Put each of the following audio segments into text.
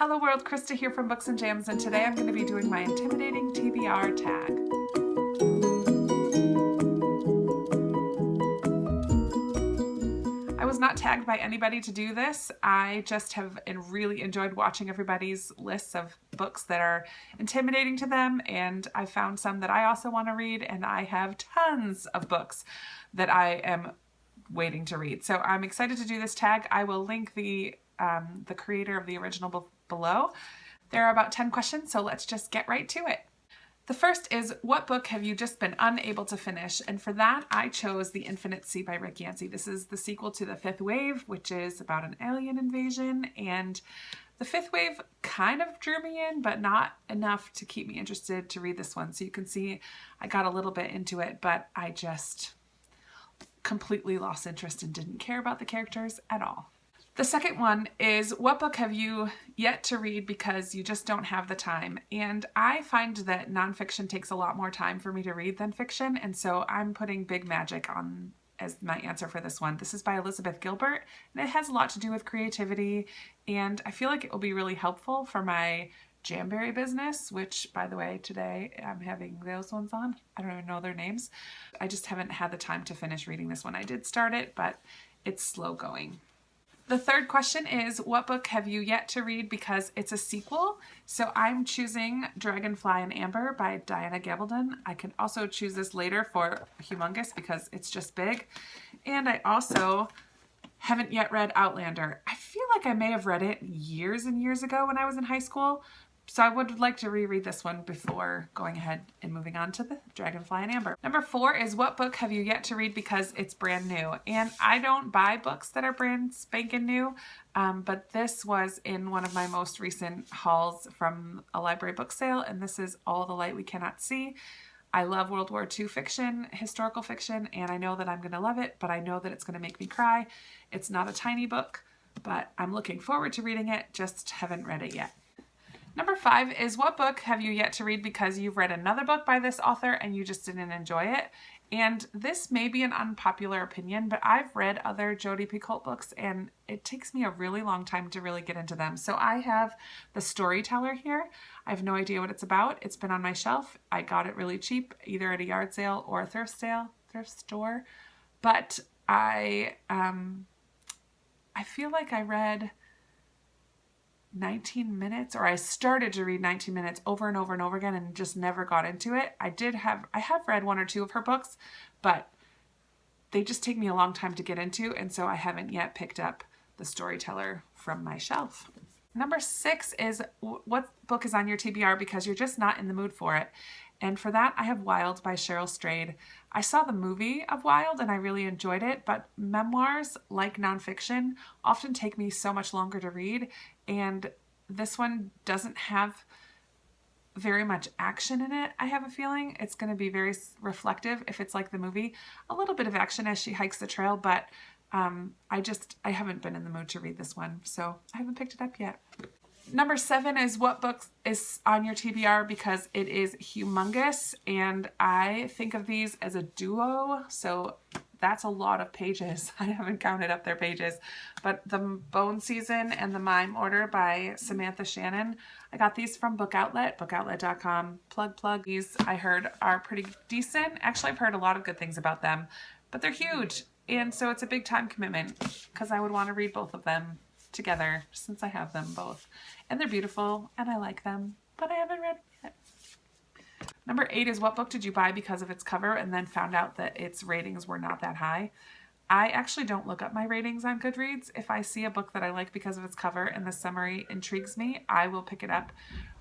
Hello world, Krista here from Books and Jams, and today I'm going to be doing my Intimidating TBR tag. I was not tagged by anybody to do this. I just have really enjoyed watching everybody's lists of books that are intimidating to them, and I found some that I also want to read, and I have tons of books that I am waiting to read. So I'm excited to do this tag. I will link the creator of the original book below. There are about 10 questions, so let's just get right to it. The first is, what book have you just been unable to finish? And for that, I chose The Infinite Sea by Rick Yancey. This is the sequel to The Fifth Wave, which is about an alien invasion. And The Fifth Wave kind of drew me in, but not enough to keep me interested to read this one. So you can see I got a little bit into it, but I just completely lost interest and didn't care about the characters at all. The second one is, what book have you yet to read because you just don't have the time? And I find that nonfiction takes a lot more time for me to read than fiction, and so I'm putting Big Magic on as my answer for this one. This is by Elizabeth Gilbert, and it has a lot to do with creativity, and I feel like it will be really helpful for my Jamberry business, which, by the way, today I'm having those ones on. I don't even know their names. I just haven't had the time to finish reading this one. I did start it, but it's slow going. The third question is, what book have you yet to read because it's a sequel? So I'm choosing Dragonfly Amber by Diana Gabaldon. I can also choose this later for Humongous because it's just big. And I also haven't yet read Outlander. I feel like I may have read it years and years ago when I was in high school. So I would like to reread this one before going ahead and moving on to the Dragonfly Amber. Number 4 is, what book have you yet to read because it's brand new? And I don't buy books that are brand spanking new, but this was in one of my most recent hauls from a library book sale, and this is All the Light We Cannot See. I love World War II fiction, historical fiction, and I know that I'm going to love it, but I know that it's going to make me cry. It's not a tiny book, but I'm looking forward to reading it, just haven't read it yet. Number 5 is, what book have you yet to read because you've read another book by this author and you just didn't enjoy it? And this may be an unpopular opinion, but I've read other Jodi Picoult books and it takes me a really long time to really get into them. So I have The Storyteller here. I have no idea what it's about. It's been on my shelf. I got it really cheap, either at a yard sale or a thrift store. But I feel like I read 19 minutes, or I started to read 19 minutes over and over and over again and just never got into it. I have read 1 or 2 of her books, but they just take me a long time to get into, and so I haven't yet picked up The Storyteller from my shelf. Number 6 is, what book is on your TBR because you're just not in the mood for it? And for that, I have Wild by Cheryl Strayed. I saw the movie of Wild and I really enjoyed it, but memoirs, like nonfiction, often take me so much longer to read, and this one doesn't have very much action in it. I have a feeling it's going to be very reflective if it's like the movie. A little bit of action as she hikes the trail, but I haven't been in the mood to read this one, so I haven't picked it up yet. Number 7 is, what book is on your TBR because it is humongous, and I think of these as a duo, so that's a lot of pages. I haven't counted up their pages, but The Bone Season and The Mime Order by Samantha Shannon. I got these from Book Outlet, bookoutlet.com. Plug. These I heard are pretty decent. Actually, I've heard a lot of good things about them, but they're huge, and so it's a big time commitment because I would want to read both of them together since I have them both. And they're beautiful and I like them, but I haven't read it. Number 8 is, what book did you buy because of its cover and then found out that its ratings were not that high? I actually don't look up my ratings on Goodreads. If I see a book that I like because of its cover and the summary intrigues me, I will pick it up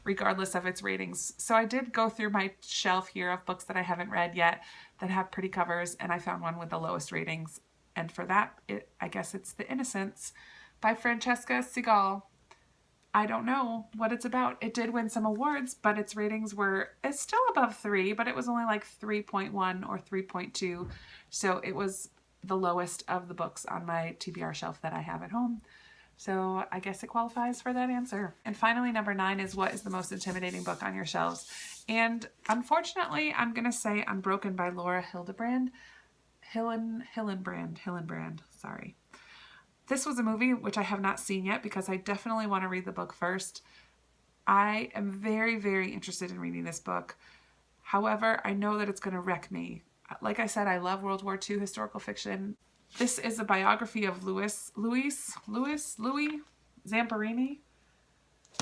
regardless of its ratings. So I did go through my shelf here of books that I haven't read yet that have pretty covers, and I found one with the lowest ratings. And for that, I guess it's The Innocents by Francesca Segal. I don't know what it's about. It did win some awards, but its ratings it's still above 3, but it was only like 3.1 or 3.2. So it was the lowest of the books on my TBR shelf that I have at home. So I guess it qualifies for that answer. And finally, number 9 is, what is the most intimidating book on your shelves? And unfortunately, I'm going to say Unbroken by Laura Hillenbrand. Hillenbrand, sorry. This was a movie which I have not seen yet because I definitely want to read the book first. I am very, very interested in reading this book. However, I know that it's going to wreck me. Like I said, I love World War II historical fiction. This is a biography of Louis Zamperini.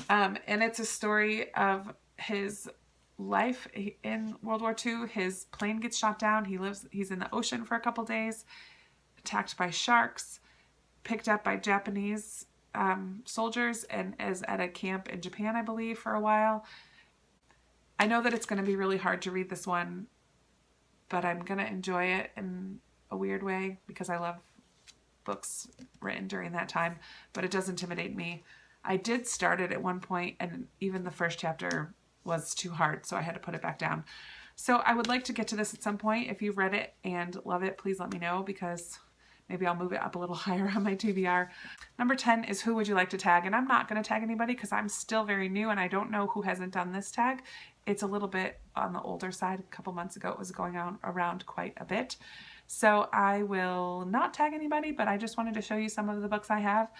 And it's a story of his life in World War II. His plane gets shot down. He's in the ocean for a couple days, attacked by sharks, picked up by Japanese soldiers, and is at a camp in Japan, I believe, for a while. I know that it's going to be really hard to read this one, but I'm going to enjoy it in a weird way because I love books written during that time, but it does intimidate me. I did start it at one point, and even the first chapter was too hard, so I had to put it back down. So I would like to get to this at some point. If you've read it and love it, please let me know, because maybe I'll move it up a little higher on my TBR. Number 10 is Who Would You Like to Tag? And I'm not going to tag anybody because I'm still very new and I don't know who hasn't done this tag. It's a little bit on the older side. A couple months ago it was going on around quite a bit. So I will not tag anybody, but I just wanted to show you some of the books I have.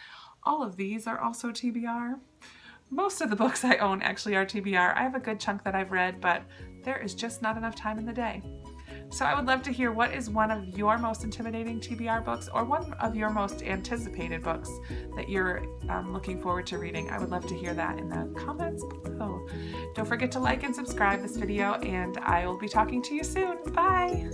All of these are also TBR. Most of the books I own actually are TBR. I have a good chunk that I've read, but there is just not enough time in the day. So I would love to hear, what is one of your most intimidating TBR books, or one of your most anticipated books that you're looking forward to reading? I would love to hear that in the comments below. Don't forget to like and subscribe this video, and I will be talking to you soon. Bye!